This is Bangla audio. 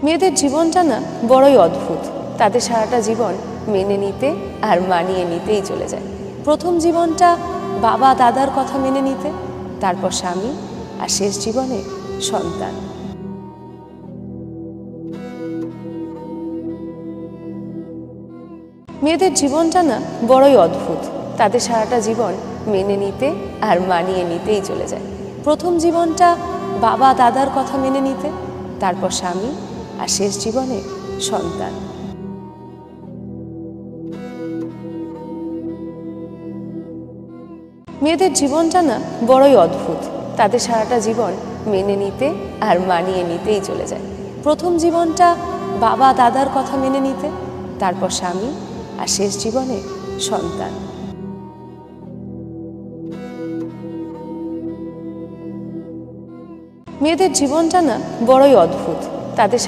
মেয়েদের জীবনটা না বড়ই অদ্ভুত। তাদের সারাটা জীবন মেনে নিতে আর মানিয়ে নিতেই চলে যায়। প্রথম জীবনটা বাবা দাদার কথা মেনে নিতে, তারপর স্বামী, আর শেষ জীবনে সন্তান। মেয়েদের জীবনটা না বড়ই অদ্ভুত। তাদের সারাটা জীবন মেনে নিতে আর মানিয়ে নিতেই চলে যায়। প্রথম জীবনটা বাবা দাদার কথা মেনে নিতে, তারপর স্বামী, আর শেষ জীবনে সন্তান। মেয়েদের জীবনটা না বড়ই অদ্ভুত। তাদের সারাটা জীবন মেনে নিতে আর মানিয়ে নিতেই চলে যায়। প্রথম জীবনটা বাবা দাদার কথা মেনে নিতে, তারপর স্বামী, আর শেষ জীবনে সন্তান। মেয়েদের জীবনটা না বড়ই অদ্ভুত। তাদের